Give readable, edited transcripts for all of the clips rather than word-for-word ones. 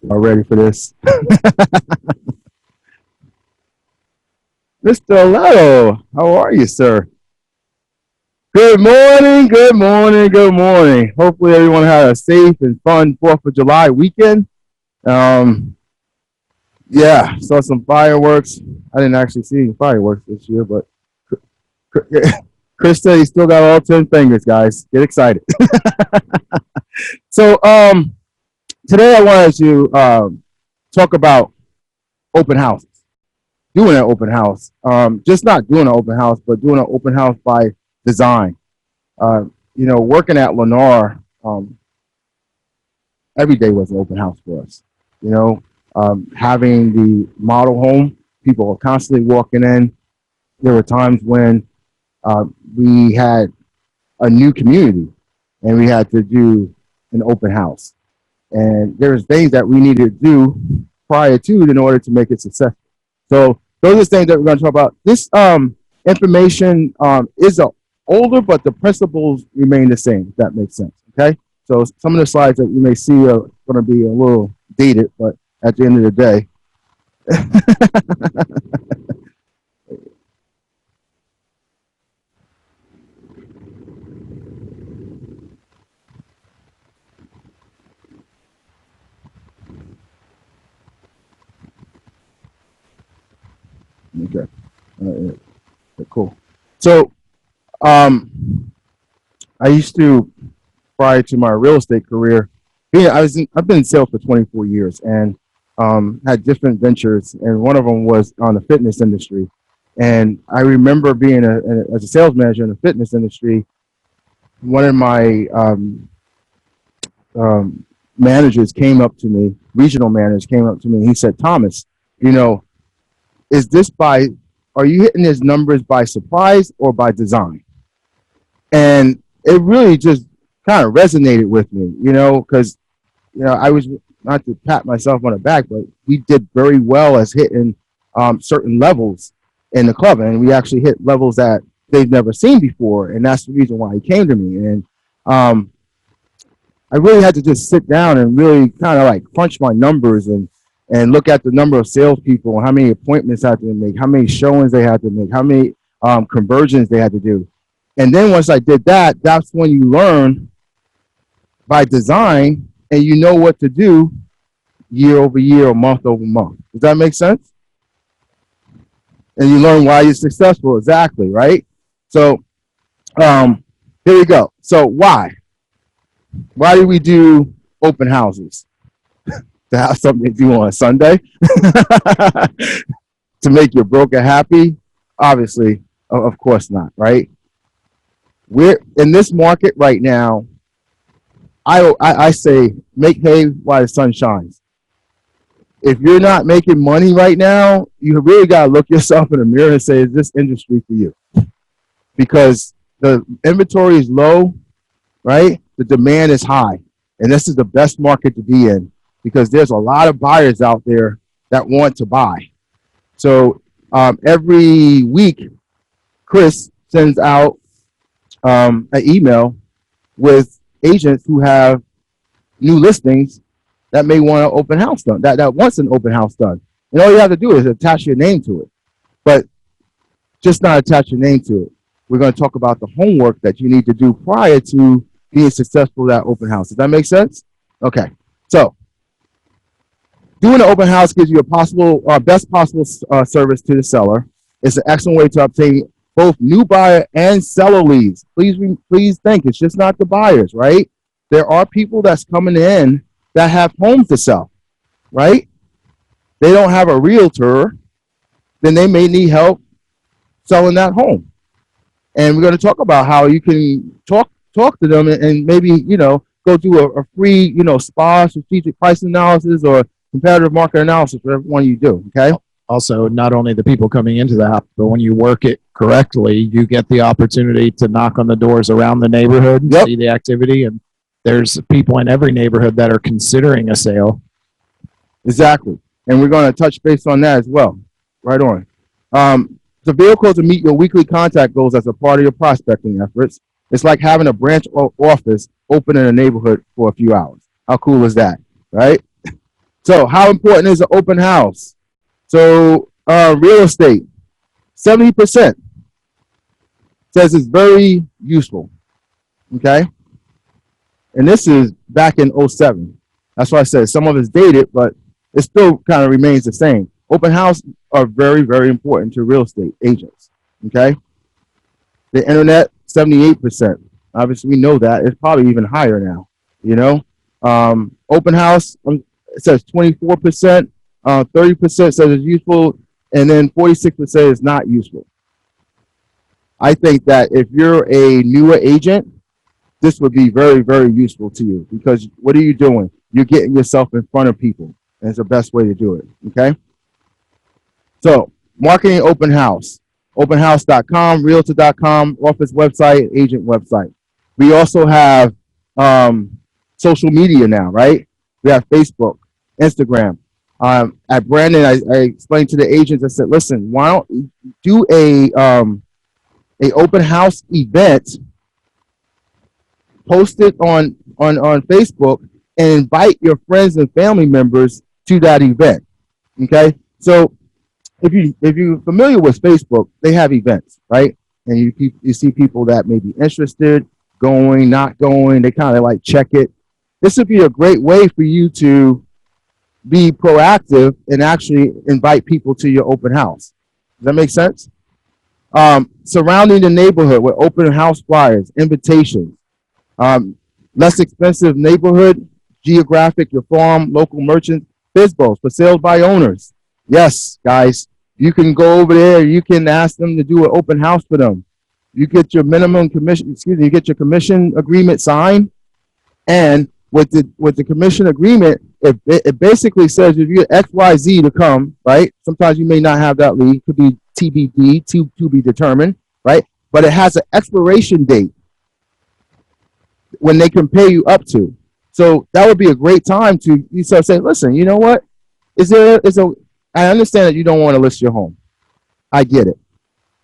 Are ready for this? Mr. Leto, how are you, sir? Good morning, good morning, good morning. Hopefully everyone had a safe and fun 4th of July weekend. Um, yeah, saw some fireworks. I didn't actually see any fireworks this year, but Chris said he still got all 10 fingers, guys. Get excited. So today I wanted to talk about open houses, doing an open house. Just not doing an open house, but doing an open house by design. Uh, working at Lennar, every day was an open house for us. You know, having the model home, people were constantly walking in. There were times when we had a new community and we had to do an open house. And there's things that we needed to do prior to in order to make it successful. So those are things that we're going to talk about. This information is older, but the principles remain the same, if that makes sense. Okay. So some of the slides that you may see are going to be a little dated, but at the end of the day, okay, cool. So I used to, prior to my real estate career, I've been in sales for 24 years and had different ventures, and one of them was on the fitness industry. And I remember being as a sales manager in the fitness industry. One of my managers came up to me, regional managers came up to me, and he said, "Thomas, you know, is this by, are you hitting his numbers by surprise or by design?" And it really just kind of resonated with me, because I was, not to pat myself on the back, but we did very well as hitting certain levels in the club, and we actually hit levels that they've never seen before, and that's the reason why he came to me. And I really had to just sit down and really kind of like crunch my numbers and look at the number of salespeople, how many appointments I had to make, how many showings they had to make, how many conversions they had to do. And then once I did that, that's when you learn by design and you know what to do year over year or month over month. Does that make sense? And you learn why you're successful. Exactly, right? So here we go. So why? Why do we do open houses? To have something to do on a Sunday? To make your broker happy? Obviously, of course not, right? We're in this market right now. I say make hay while the sun shines. If you're not making money right now, you really got to look yourself in the mirror and say, is this industry for you? Because the inventory is low, right? The demand is high. And this is the best market to be in because there's a lot of buyers out there that want to buy. So every week, Chris sends out an email with agents who have new listings that may want an open house done, that wants an open house done. And all you have to do is attach your name to it. But just not attach your name to it. We're going to talk about the homework that you need to do prior to being successful at open house. Does that make sense? Okay. So doing an open house gives you a best possible service to the seller. It's an excellent way to obtain both new buyer and seller leads. Please think it's just not the buyers, right? There are people that's coming in that have homes to sell, right? They don't have a realtor, then they may need help selling that home. And we're going to talk about how you can talk to them and maybe, go do a free, SPA, strategic price analysis, or competitive market analysis, whatever one you do, okay? Also, not only the people coming into the house, but when you work it correctly, you get the opportunity to knock on the doors around the neighborhood and see the activity. And there's people in every neighborhood that are considering a sale. Exactly. And we're going to touch base on that as well. Right on. The vehicle to meet your weekly contact goals as a part of your prospecting efforts. It's like having a branch office open in a neighborhood for a few hours. How cool is that, right? So how important is an open house? So real estate, 70% says it's very useful. Okay. And this is back in 07. That's why I said some of it's dated, but it still kind of remains the same. Open house are very, very important to real estate agents. Okay. The internet, 78%. Obviously, we know that. It's probably even higher now. You know, open house, it says 24%, 30% says it's useful, and then 46% is not useful. I think that if you're a newer agent, this would be very, very useful to you, because what are you doing? You're getting yourself in front of people, and it's the best way to do it. Okay. So marketing open house, openhouse.com, realtor.com, office website, agent website. We also have social media now, right? We have Facebook, Instagram. At Brandon, I explained to the agents, I said, listen, why don't you do a open house event, post it on Facebook, and invite your friends and family members to that event. Okay. So if you're familiar with Facebook, they have events, right? And you see people that may be interested, going, not going, they kind of like check it. This would be a great way for you to be proactive and actually invite people to your open house. Does that make sense? Surrounding the neighborhood with open house flyers, invitations, less expensive neighborhood, geographic, your farm, local merchants, FSBOs, for sales by owners. Yes, guys, you can go over there. You can ask them to do an open house for them. You get your minimum commission, you get your commission agreement signed. And with the commission agreement, it basically says if you get XYZ to come, right? Sometimes you may not have that lead. It could be TBD, to be determined, right? But it has an expiration date when they can pay you up to. So that would be a great time to you start saying, listen, you know what? I understand that you don't want to list your home. I get it.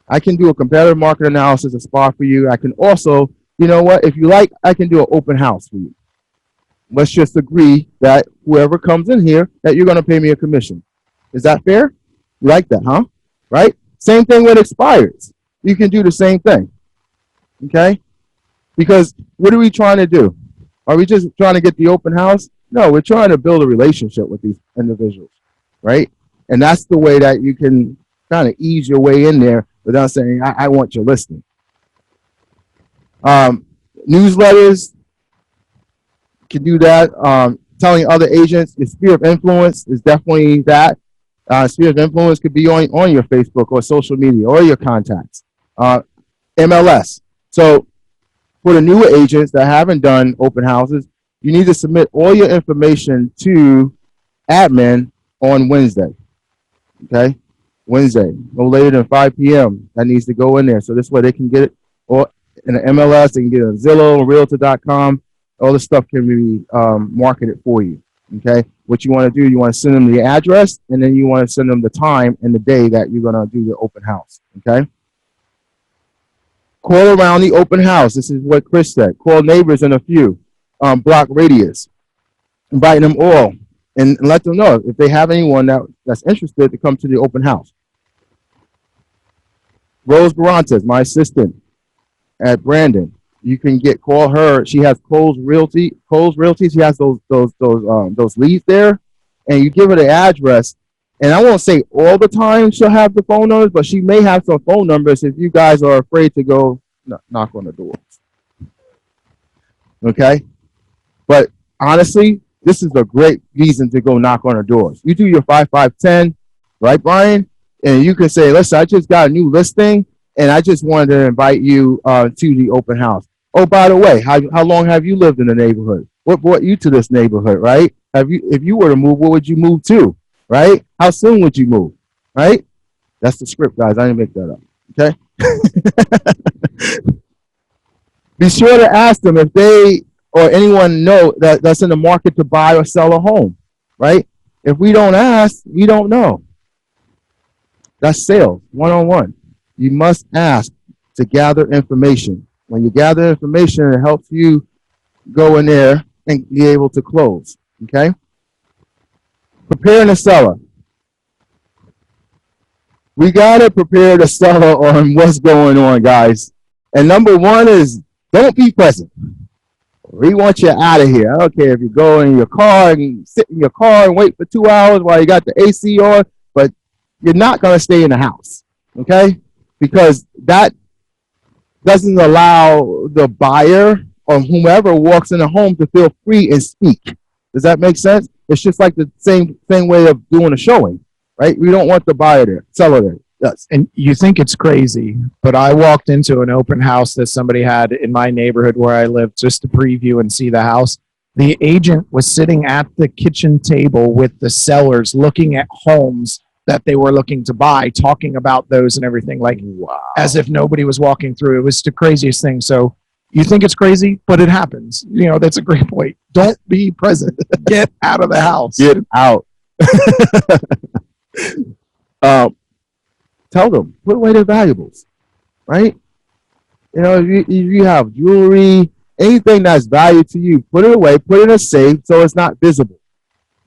I can do a competitive market analysis, a spot for you. I can also, you know what? If you like, I can do an open house for you. Let's just agree that whoever comes in here, that you're going to pay me a commission. Is that fair? You like that, huh? Right? Same thing with expireds. You can do the same thing. Okay? Because what are we trying to do? Are we just trying to get the open house? No, we're trying to build a relationship with these individuals, right? And that's the way that you can kind of ease your way in there without saying, I want your listing. Newsletters, can do that. Telling other agents, your sphere of influence is definitely that. Sphere of influence could be on your Facebook or social media or your contacts. MLS. So for the newer agents that haven't done open houses, you need to submit all your information to admin on Wednesday. Okay? Wednesday, no later than 5 p.m. That needs to go in there. So this way they can get it or in the MLS, they can get it on Zillow, Realtor.com. All this stuff can be marketed for you. Okay? What you want to do, you want to send them the address, and then you want to send them the time and the day that you're going to do your open house. Okay? Call around the open house. This is what Chris said. Call neighbors in a few block radius. Invite them all and let them know if they have anyone that's interested to come to the open house. Rose Garantes, my assistant at Brandon. You can call her. She has Coles Realty. She has those leads there, and you give her the address. And I won't say all the time she'll have the phone numbers, but she may have some phone numbers if you guys are afraid to go knock on the doors. Okay? But honestly, this is a great reason to go knock on her doors. You do your 5510, right, Brian? And you can say, listen, I just got a new listing, and I just wanted to invite you to the open house. Oh, by the way, how long have you lived in the neighborhood? What brought you to this neighborhood, right? If you were to move, where would you move to, right? How soon would you move, right? That's the script, guys. I didn't make that up, okay? Be sure to ask them if they or anyone know that's in the market to buy or sell a home, right? If we don't ask, we don't know. That's sales, one-on-one. You must ask to gather information. When you gather information, it helps you go in there and be able to close, okay? Preparing the seller. We gotta prepare the seller on what's going on, guys. And number one is don't be present. We want you out of here. I don't care if you go in your car and sit in your car and wait for 2 hours while you got the AC on, but you're not gonna stay in the house, okay? Because that doesn't allow the buyer or whomever walks in the home to feel free and speak. Does that make sense? It's just like the same way of doing a showing, right? We don't want the buyer there, seller there. Yes. And you think it's crazy, but I walked into an open house that somebody had in my neighborhood where I live just to preview and see the house. The agent was sitting at the kitchen table with the sellers looking at homes that they were looking to buy, talking about those and everything, like Wow. as if nobody was walking through. It was the craziest thing. So you think it's crazy, but it happens. You know, that's a great point. Don't be present. Get out of the house. Get out. Tell them, put away their valuables, right? You know, if you have jewelry, anything that's valued to you, put it away, put it in a safe so it's not visible.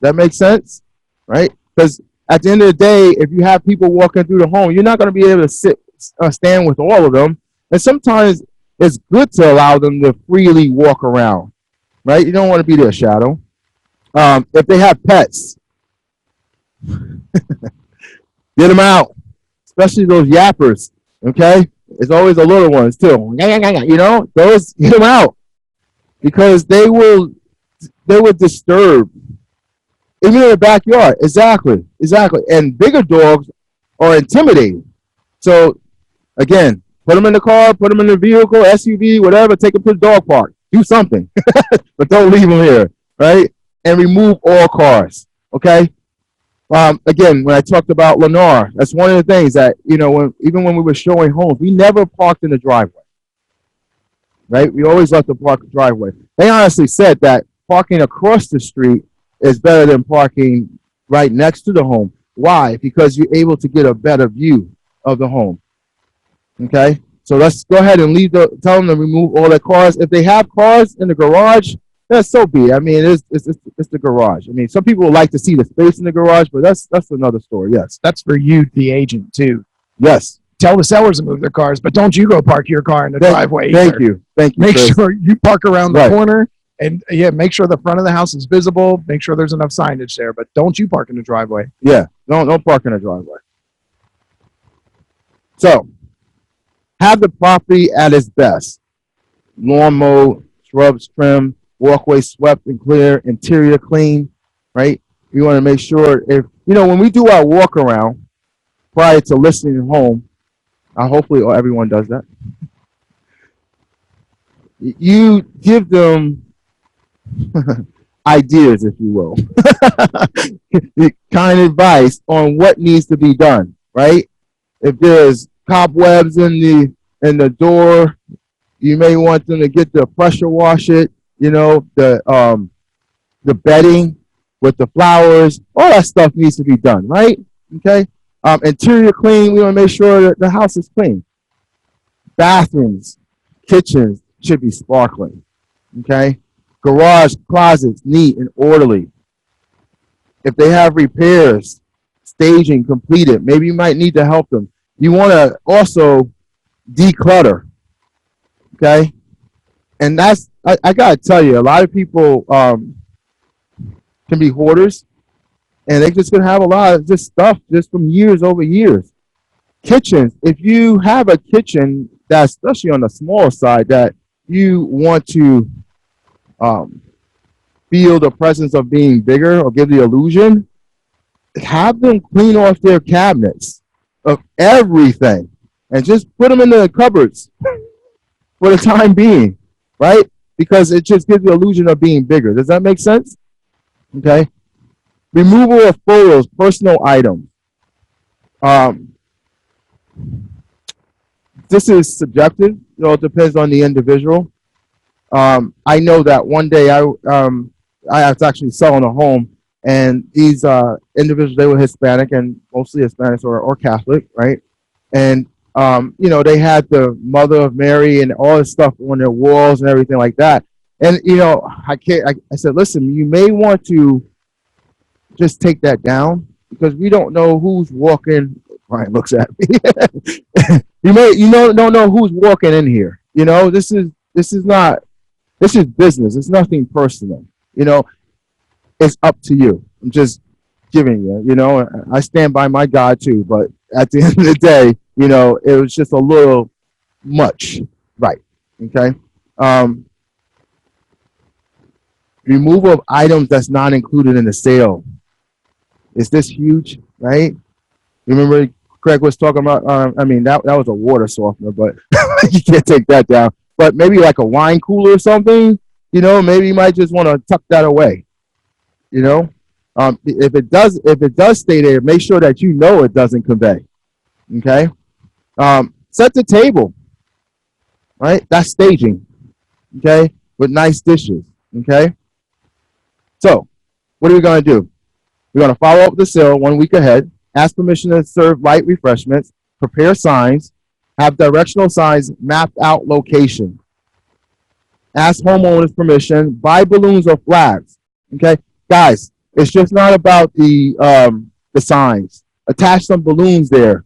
That makes sense, right? Because at the end of the day, if you have people walking through the home, you're not going to be able to stand with all of them. And sometimes it's good to allow them to freely walk around, right? You don't want to be their shadow. If they have pets, get them out, especially those yappers, okay? It's always the little ones too. You know, those, get them out because they will disturb. Even in the backyard, exactly. And bigger dogs are intimidating. So, again, put them in the car, put them in the vehicle, SUV, whatever, take them to the dog park. Do something, but don't leave them here, right? And remove all cars, okay? Again, when I talked about Lennar, that's one of the things that, you know, even when we were showing homes, we never parked in the driveway, right? We always left the driveway. They honestly said that parking across the street is better than parking right next to the home. Why? Because you're able to get a better view of the home. Okay? So let's go ahead and tell them to remove all their cars. If they have cars in the garage, that's so be it. I mean, it's the garage. I mean, some people would like to see the space in the garage, but that's another story. Yes. That's for you, the agent, too. Yes. Tell the sellers to move their cars, but don't you go park your car in the driveway. Thank you. Make Chris. sure you park around the corner. And yeah, make sure the front of the house is visible. Make sure there's enough signage there, but don't you park in the driveway. Yeah, don't park in the driveway. So, have the property at its best. Lawn mowed, shrubs trimmed, walkway swept and clear, interior clean, right? We want to make sure when we do our walk around prior to listing home, hopefully everyone does that. You give them ideas, if you will, kind advice on what needs to be done, right? If there's cobwebs in the door, you may want them to get the pressure wash it, the bedding with the flowers, all that stuff needs to be done, right? Okay. Interior clean, we want to make sure that the house is clean. Bathrooms, kitchens should be sparkling. Okay. Garage, closets, neat and orderly. If they have repairs, staging completed, maybe you might need to help them. You want to also declutter, okay? And that's, I got to tell you, a lot of people can be hoarders, and they're just going to have a lot of just stuff just from years over years. Kitchens, if you have a kitchen that's, especially on the small side, that you want to feel the presence of being bigger or give the illusion, have them clean off their cabinets of everything and just put them in the cupboards for the time being, right? Because it just gives the illusion of being bigger. Does that make sense? Okay. Removal of photos, personal items. This is subjective. It depends on the individual. I know that one day I was actually selling a home, and these individuals, they were Hispanic and mostly Hispanics or Catholic, right? And they had the Mother of Mary and all this stuff on their walls and everything like that. And I said, listen, you may want to just take that down because we don't know who's walking. Brian looks at me. Don't know who's walking in here. This is not, this is business. It's nothing personal. It's up to you. I'm just giving you. I stand by my God too, but at the end of the day, it was just a little much, right? Okay. Removal of items that's not included in the sale. Is this huge, right? Remember Craig was talking about, that was a water softener, but you can't take that down. But maybe like a wine cooler or something, maybe you might just want to tuck that away. If it does stay there, make sure that it doesn't convey. Okay. Set the table, right? That's staging. Okay. With nice dishes. Okay. So what are we going to do? We're going to follow up the sale 1 week ahead, ask permission to serve light refreshments, prepare signs, have directional signs mapped out location, ask homeowners permission, buy balloons or flags. Okay, guys, it's just not about the signs. Attach some balloons there.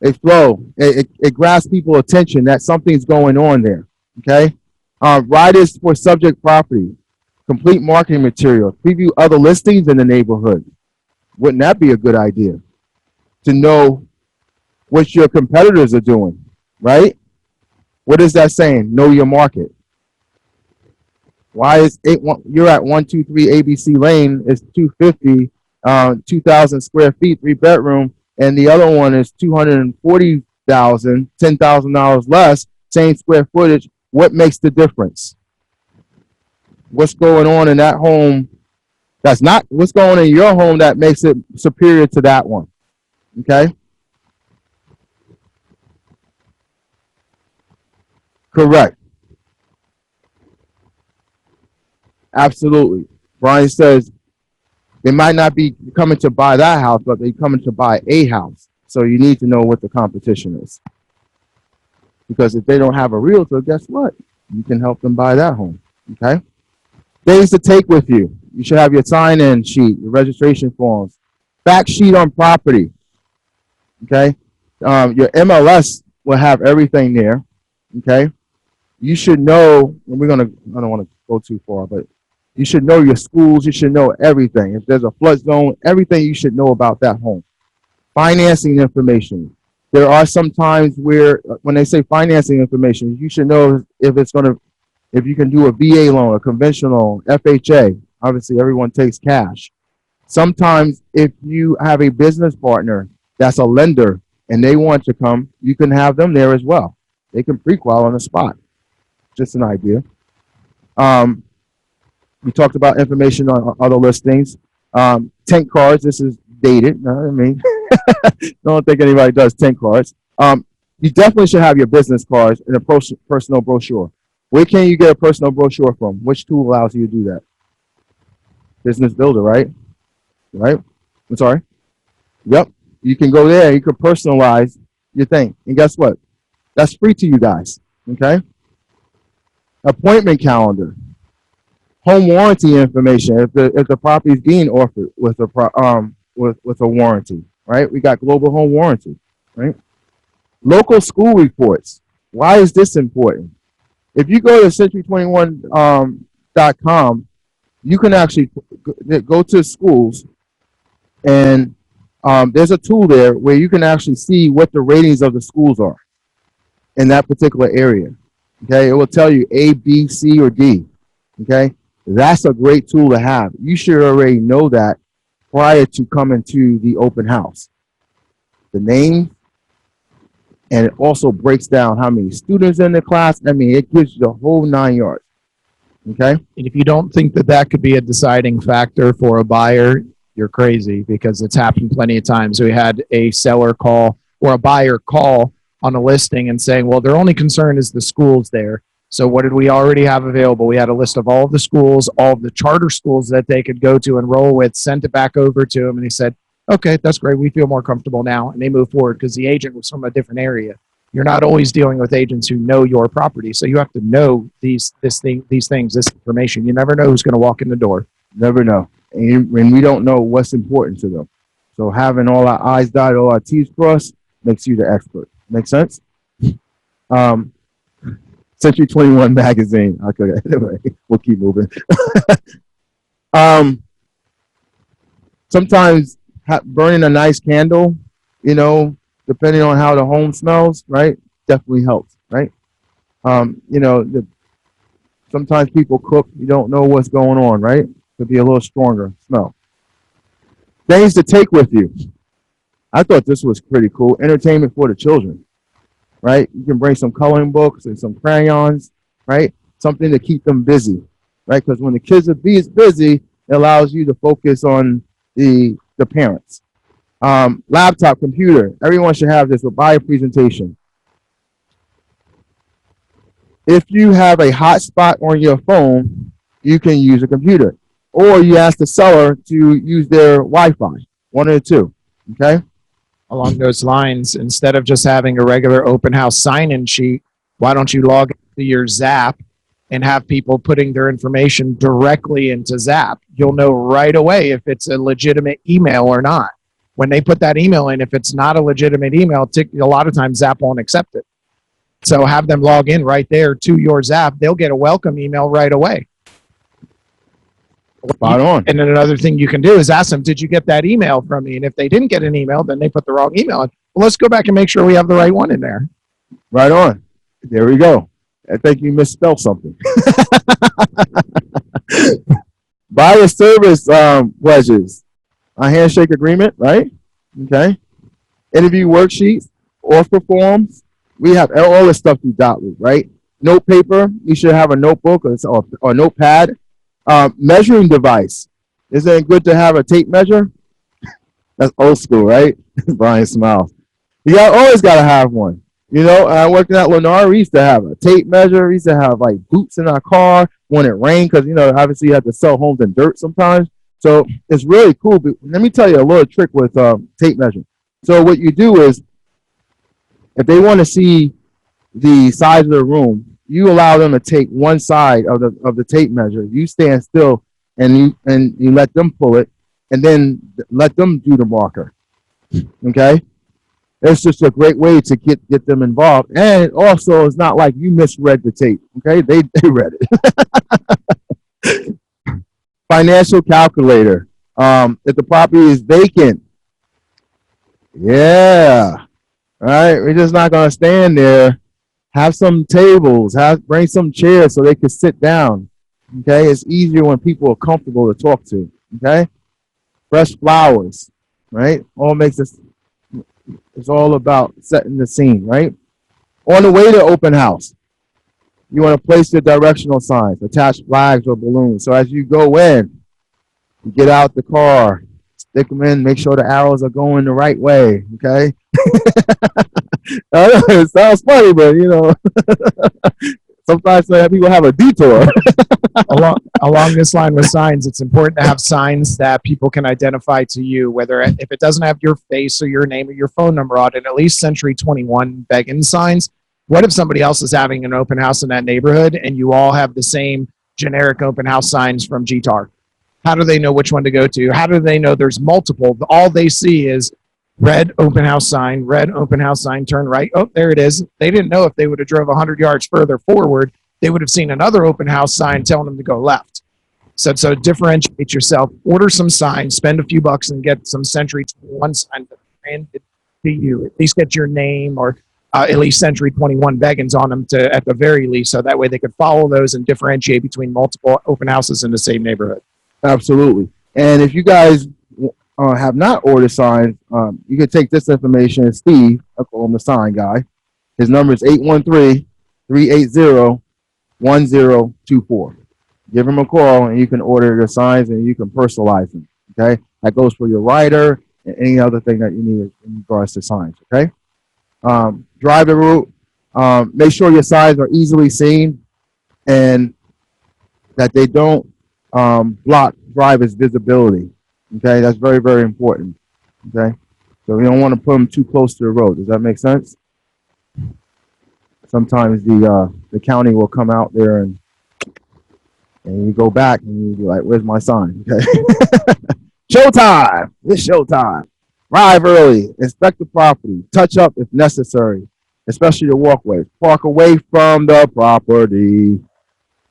They flow. It grabs people's attention that something's going on there. Okay, riders for subject property. Complete marketing material. Preview other listings in the neighborhood. Wouldn't that be a good idea? To know what your competitors are doing, right? What is that saying? Know your market. Why is you're at 123 ABC Lane? It's 250, 2,000 square feet, 3-bedroom, and the other one is 240,000, $10,000 less, same square footage. What makes the difference? What's going on in that home that's not what's going on in your home that makes it superior to that one? Okay. Correct. Absolutely. Brian says they might not be coming to buy that house, but they're coming to buy a house. So you need to know what the competition is. Because if they don't have a realtor, guess what? You can help them buy that home. Okay. Things to take with you. You should have your sign-in sheet, your registration forms, fact sheet on property. Okay. Your MLS will have everything there. Okay. You should know, and I don't want to go too far, but you should know your schools. You should know everything. If there's a flood zone, everything you should know about that home. Financing information. There are some times where, when they say financing information, you should know if you can do a VA loan, a conventional FHA. Obviously, everyone takes cash. Sometimes if you have a business partner that's a lender and they want to come, you can have them there as well. They can pre-qual on the spot. Just an idea. We talked about information on other listings. Tank cards, this is dated. Don't think anybody does tank cards. You definitely should have your business cards and a personal brochure. Where can you get a personal brochure from? Which tool allows you to do that? Business Builder, right? Right? I'm sorry? Yep. You can go there. You can personalize your thing. And guess what? That's free to you guys. Okay? Appointment calendar. Home warranty information. If the property is being offered with a warranty, right? We got global home warranty, right? Local school reports. Why is this important? If you go to century21.com, you can actually go to schools, and there's a tool there where you can actually see what the ratings of the schools are in that particular area. Okay, it will tell you A, B, C, or D. Okay, that's a great tool to have. You should already know that prior to coming to the open house. The name, and it also breaks down how many students in the class. It gives you the whole 9 yards. Okay. And if you don't think that could be a deciding factor for a buyer, you're crazy, because it's happened plenty of times. We had a seller call or a buyer call on a listing and saying, well, their only concern is the schools there. So what did we already have available? We had a list of all of the schools, all of the charter schools that they could go to enroll with, sent it back over to him. And he said, okay, that's great. We feel more comfortable now. And they moved forward because the agent was from a different area. You're not always dealing with agents who know your property. So you have to know these things, this information. You never know who's going to walk in the door. Never know. and we don't know what's important to them. So having all our I's dotted, all our T's crossed makes you the expert. Make sense? Um, Century 21 magazine. Okay, anyway, we'll keep moving. Sometimes burning a nice candle, depending on how the home smells, right, definitely helps, right? Sometimes people cook, you don't know what's going on, right? Could be a little stronger smell. Things to take with you. I thought this was pretty cool. Entertainment for the children, right? You can bring some coloring books and some crayons, right? Something to keep them busy, right? Because when the kids are busy, it allows you to focus on the parents. Laptop, computer. Everyone should have this. We'll buy a presentation. If you have a hotspot on your phone, you can use a computer. Or you ask the seller to use their Wi-Fi, one of the two, okay? Along those lines, instead of just having a regular open house sign-in sheet, why don't you log into your Zap and have people putting their information directly into Zap? You'll know right away if it's a legitimate email or not. When they put that email in, if it's not a legitimate email, a lot of times Zap won't accept it. So have them log in right there to your Zap. They'll get a welcome email right away. Spot on. And then another thing you can do is ask them, did you get that email from me? And if they didn't get an email, then they put the wrong email in. Well, let's go back and make sure we have the right one in there. Right on. There we go. I think you misspelled something. Buyer service pledges. A handshake agreement, right? Okay. Interview worksheets, offer forms. We have all this stuff through Dotloop, right? Note paper. You should have a notebook or notepad. Measuring device. Isn't it good to have a tape measure? That's old school, right? Brian smiles. You always got to have one. Working at Lennar, we used to have a tape measure. We used to have like boots in our car when it rained because, obviously you have to sell homes in dirt sometimes. So it's really cool. But let me tell you a little trick with tape measure. So what you do is if they want to see the size of the room, you allow them to take one side of the tape measure. You stand still and you let them pull it and then let them do the marker. Okay? It's just a great way to get them involved. And also it's not like you misread the tape. Okay? They read it. Financial calculator. If the property is vacant. Yeah. All right. We're just not gonna stand there. Have some tables, bring some chairs so they can sit down. Okay, it's easier when people are comfortable to talk to. Okay, fresh flowers, right? It's all about setting the scene, right? On the way to open house, you want to place your directional signs, attach flags or balloons. So as you go in, you get out the car, stick them in, make sure the arrows are going the right way. Okay. I know it sounds funny, but sometimes people have a detour. along this line with signs, it's important to have signs that people can identify to you, whether if it doesn't have your face or your name or your phone number on it, at least Century 21 begging signs. What if somebody else is having an open house in that neighborhood and you all have the same generic open house signs from GTAR? How do they know which one to go to? How do they know there's multiple? All they see is red open house sign, turn right. Oh, there it is. They didn't know if they would have drove 100 yards further forward, they would have seen another open house sign telling them to go left. So differentiate yourself, order some signs, spend a few bucks and get some Century 21 signs branded to you. At least get your name or at least Century 21 beggins on them at the very least. So that way they could follow those and differentiate between multiple open houses in the same neighborhood. Absolutely. And if you guys have not ordered signs, you can take this information. Steve, I call him the sign guy. His number is 813-380-1024. Give him a call and you can order the signs and you can personalize them. Okay, that goes for your rider and any other thing that you need in regards to signs. Okay, drive the route. Make sure your signs are easily seen and that they don't block drivers' visibility. Okay, that's very, very important. Okay, so we don't want to put them too close to the road. Does that make sense? Sometimes the county will come out there and And you go back and you be like, where's my sign? Okay. Showtime. It's showtime. Arrive early. Inspect the property. Touch up if necessary, especially the walkways. Park away from the property.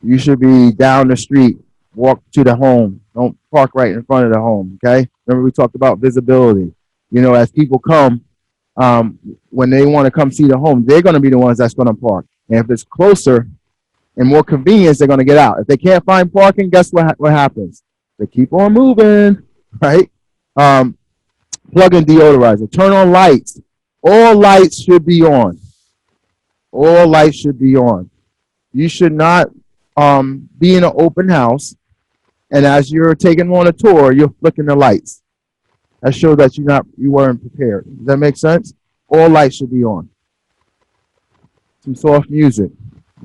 You should be down the street. Walk to the home. Don't park right in front of the home. Okay. Remember we talked about visibility. You know, as people come, when they want to come see the home, they're going to be the ones that's going to park. And if it's closer and more convenience, they're going to get out. If they can't find parking, guess what happens? They keep on moving, right? Plug in deodorizer. Turn on lights. All lights should be on. All lights should be on. You should not be in an open house, and as you're taking on a tour, you're flicking the lights. That shows that you weren't prepared. Does that make sense? All lights should be on. Some soft music,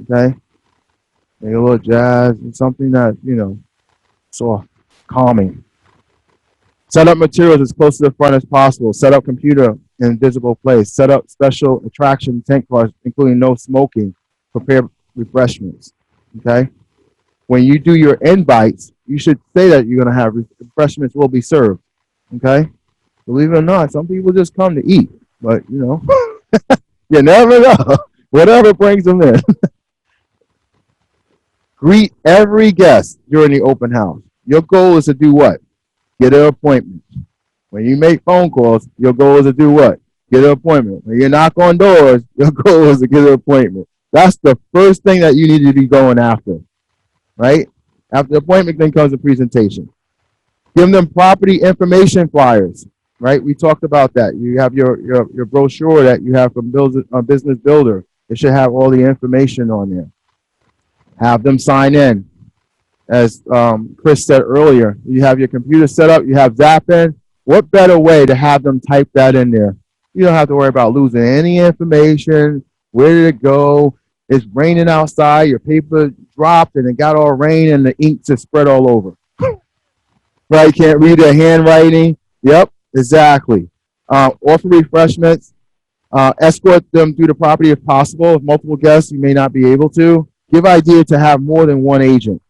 okay? Maybe a little jazz and something that, soft, calming. Set up materials as close to the front as possible. Set up computer in a visible place. Set up special attraction tent cars, including no smoking. Prepare refreshments, okay? When you do your invites, you should say that you're going to have refreshments will be served, okay? Believe it or not, some people just come to eat, but, you never know. Whatever brings them in. Greet every guest during the open house. Your goal is to do what? Get an appointment. When you make phone calls, your goal is to do what? Get an appointment. When you knock on doors, your goal is to get an appointment. That's the first thing that you need to be going after, right? After the appointment, then comes the presentation. Give them property information flyers, right? We talked about that. You have your brochure that you have from Business Builder. It should have all the information on there. Have them sign in. As Chris said earlier, you have your computer set up, you have Zappin. What better way to have them type that in there? You don't have to worry about losing any information. Where did it go? It's raining outside, your paper dropped and it got all rain and the ink just spread all over. Right? Can't read their handwriting. Yep, exactly. Offer refreshments. Escort them through the property if possible. If multiple guests, you may not be able to. Give idea to have more than one agent,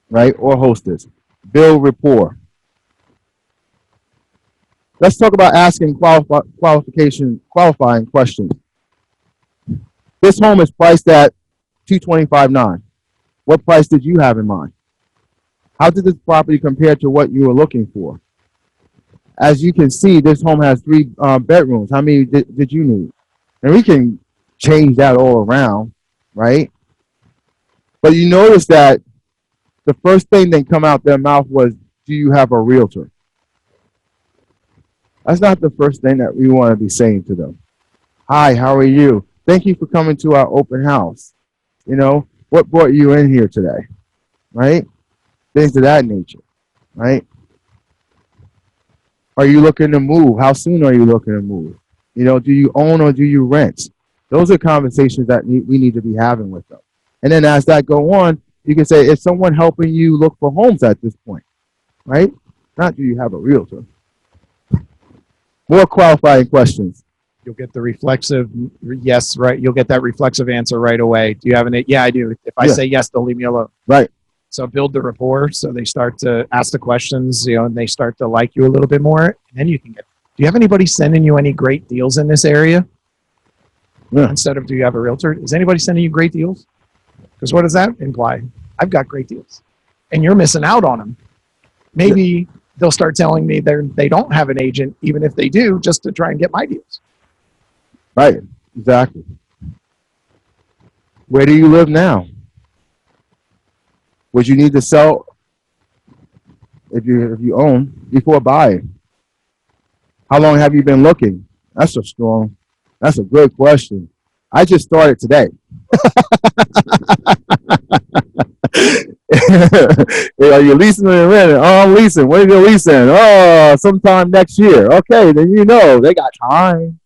right, or hostess. Build rapport. Let's talk about asking qualifying questions. This home is priced at $225,900. What price did you have in mind? How did this property compare to what you were looking for? As you can see, this home has 3 bedrooms. How many did you need? And we can change that all around, right? But you notice that the first thing that come out their mouth was, do you have a realtor? That's not the first thing that we want to be saying to them. Hi, how are you? Thank you for coming to our open house. What brought you in here today? Right? Things of that nature, right? Are you looking to move? How soon are you looking to move? Do you own or do you rent? Those are conversations that we need to be having with them. And then as that go on, you can say, is someone helping you look for homes at this point? Right? Not do you have a realtor? More qualifying questions. You'll get the reflexive yes, right? You'll get that reflexive answer right away. Do you have any? Yeah, I do. If I say yes, they'll leave me alone. Right. So build the rapport. So they start to ask the questions, and they start to like you a little bit more. And then you can get, do you have anybody sending you any great deals in this area? Yeah. Instead of, do you have a realtor? Is anybody sending you great deals? Because what does that imply? I've got great deals. And you're missing out on them. Maybe they'll start telling me they don't have an agent, even if they do, just to try and get my deals. Right. Exactly. Where do you live now? Would you need to sell if you own before buying? How long have you been looking? That's a good question. I just started today. Are you leasing or renting? Oh, I'm leasing. When are you leasing? Oh, sometime next year. Okay, then they got time.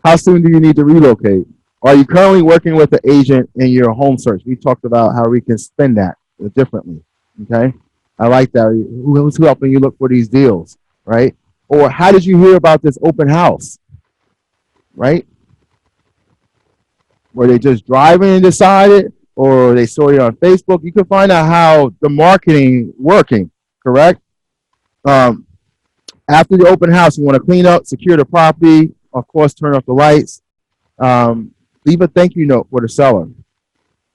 How soon do you need to relocate? Are you currently working with an agent in your home search? We talked about how we can spin that differently. Okay, I like that. Who's helping you look for these deals, right? Or how did you hear about this open house, right? Were they just driving and decided? or they saw you on Facebook, you can find out how the marketing working, correct? Um, After the open house, you want to clean up, secure the property, of course, turn off the lights. Um, Leave a thank you note for the seller.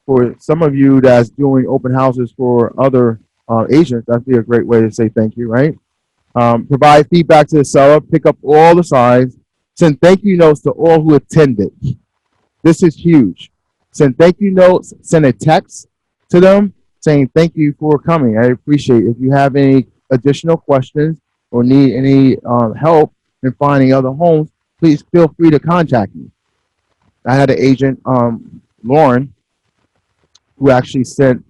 For some of you that's doing open houses for other agents, that'd be a great way to say thank you, right? Provide feedback to the seller, pick up all the signs, send thank you notes to all who attended. This is huge. Send thank you notes, send a text to them saying thank you for coming. I appreciate it. If you have any additional questions or need any help in finding other homes, please feel free to contact me. I had an agent, Lauren, who actually sent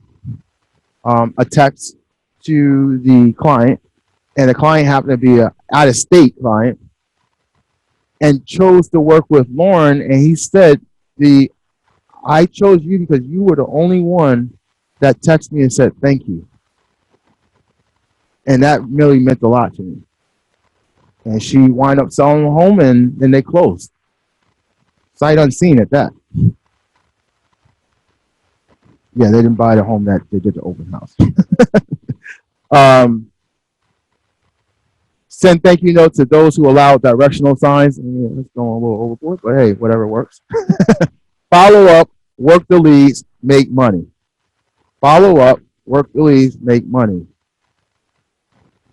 a text to the client, and the client happened to be a out-of-state client, and chose to work with Lauren. And he said, I chose you because you were the only one that texted me and said thank you. And that really meant a lot to me. And she wound up selling the home, and then they closed. Sight unseen at that. Yeah, they didn't buy the home that they did the open house. Send thank you notes to those who allow directional signs. Yeah, it's going a little overboard, but hey, whatever works. Follow up, work the leads, make money. Follow up, work the leads, make money.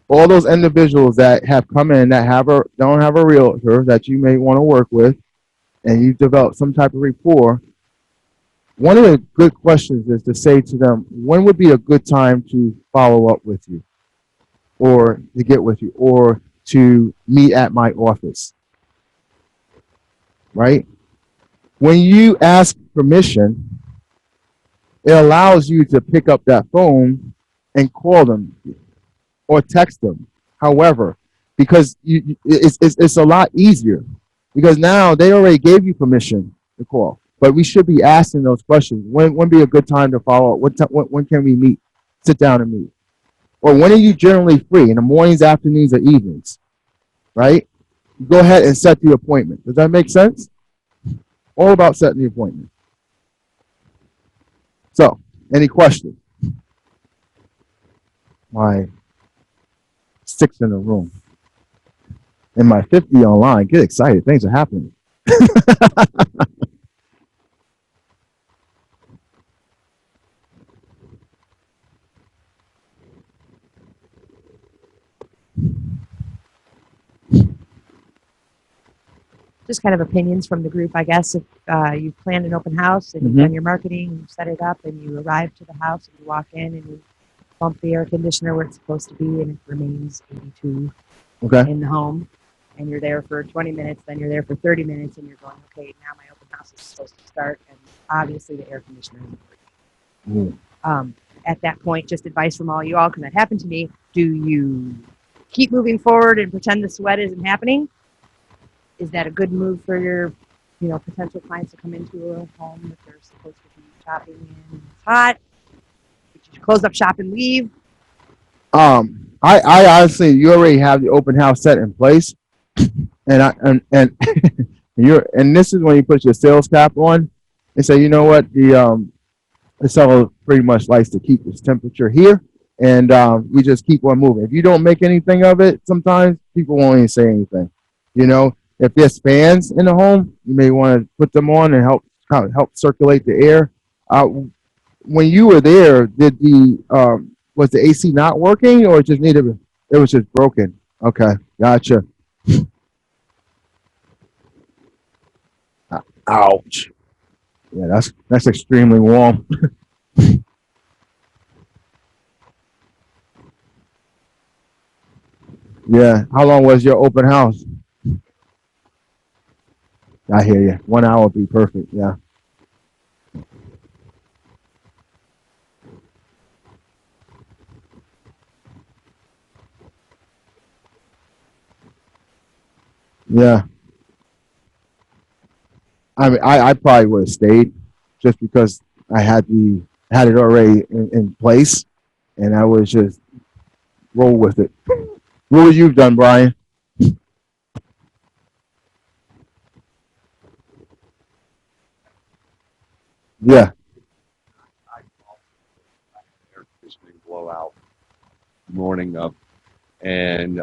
All those individuals that have come in that don't have a realtor that you may want to work with, and you develop some type of rapport, one of the good questions is to say to them, when would be a good time to follow up with you, or to get with you, or to meet at my office, right? When you ask permission, it allows you to pick up that phone and call them or text them. However, because it's a lot easier, because now they already gave you permission to call. But we should be asking those questions. When would be a good time to follow up? When can we meet? Sit down and meet. Or when are you generally free? In the mornings, afternoons, or evenings, right? Go ahead and set the appointment. Does that make sense? All about setting the appointment. So, any questions? My 6 in the room. And my 50 online. Get excited. Things are happening. Just kind of opinions from the group, I guess. If you've planned an open house and you've done your marketing, you set it up, and you arrive to the house and you walk in and you bump the air conditioner where it's supposed to be, and it remains 82 in the home, and you're there for 20 minutes, then you're there for 30 minutes, and you're going, okay, now my open house is supposed to start, and obviously the air conditioner isn't working. At that point, just advice from all you all, because that happened to me. Do you keep moving forward and pretend the sweat isn't happening? Is that a good move for your, potential clients to come into a home that they're supposed to be shopping in? It's hot. You close up shop and leave. I honestly, you already have the open house set in place, and this is when you put your sales cap on and say, you know what, the seller pretty much likes to keep its temperature here, and we just keep on moving. If you don't make anything of it, sometimes people won't even say anything. If there's fans in the home, you may want to put them on and help circulate the air. When you were there, did was the AC not working, or it was just broken? Okay, gotcha. Ouch. Yeah, that's extremely warm. Yeah. How long was your open house? I hear you. 1 hour would be perfect. Yeah. Yeah. I mean, I probably would have stayed just because I had it already in place, and I was just roll with it. What would you've done, Brian? Yeah. morning of, and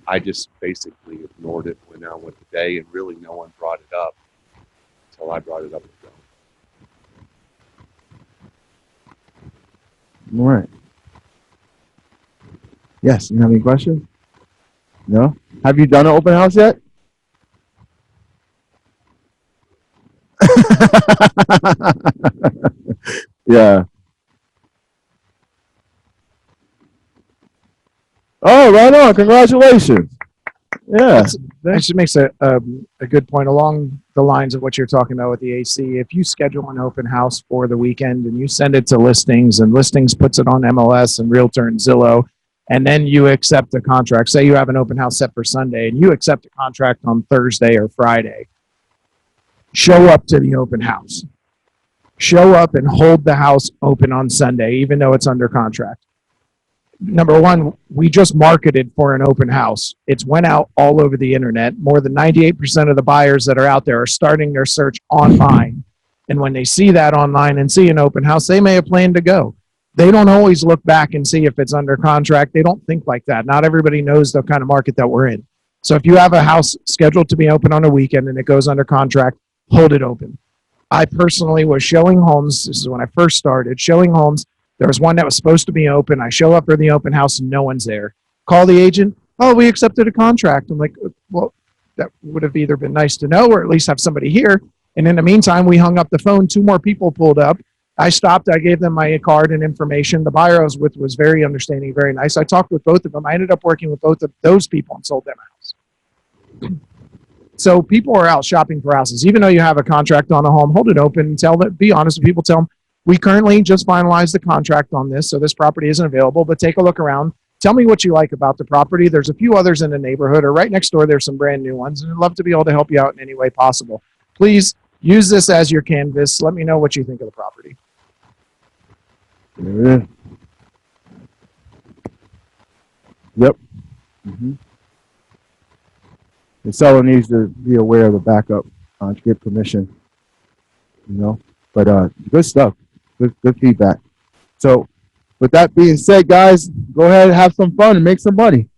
I just basically ignored it, went on with the day, and really no one brought it up until I brought it up with them. All right. Yes, you have any questions? No? Have you done an open house yet? Yeah. Oh, right on. Congratulations. Yeah. That just makes a good point along the lines of what you're talking about with the AC. If you schedule an open house for the weekend and you send it to Listings, and Listings puts it on MLS and Realtor and Zillow, and then you accept a contract, say you have an open house set for Sunday and you accept a contract on Thursday or Friday, show up to the open house. Show up and hold the house open on Sunday, even though it's under contract. Number one, we just marketed for an open house. It's went out all over the internet. More than 98% of the buyers that are out there are starting their search online. And when they see that online and see an open house, they may have planned to go. They don't always look back and see if it's under contract. They don't think like that. Not everybody knows the kind of market that we're in. So if you have a house scheduled to be open on a weekend and it goes under contract, hold it open. I personally was showing homes. This is when I first started showing homes. There was one that was supposed to be open. I show up for the open house and no one's there. Call the agent. Oh, we accepted a contract. I'm like, well, that would have either been nice to know or at least have somebody here. And in the meantime, we hung up the phone. 2 more people pulled up. I stopped. I gave them my card and information. The buyer I was with was very understanding, very nice. I talked with both of them. I ended up working with both of those people and sold them a house. So people are out shopping for houses. Even though you have a contract on a home, hold it open and tell them, be honest with people, tell them, we currently just finalized the contract on this, so this property isn't available, but take a look around. Tell me what you like about the property. There's a few others in the neighborhood, or right next door, there's some brand new ones, and I'd love to be able to help you out in any way possible. Please use this as your canvas. Let me know what you think of the property. There it is. Yep. The seller needs to be aware of the backup to get permission. But good stuff. Good feedback. So, with that being said, guys, go ahead and have some fun and make some money.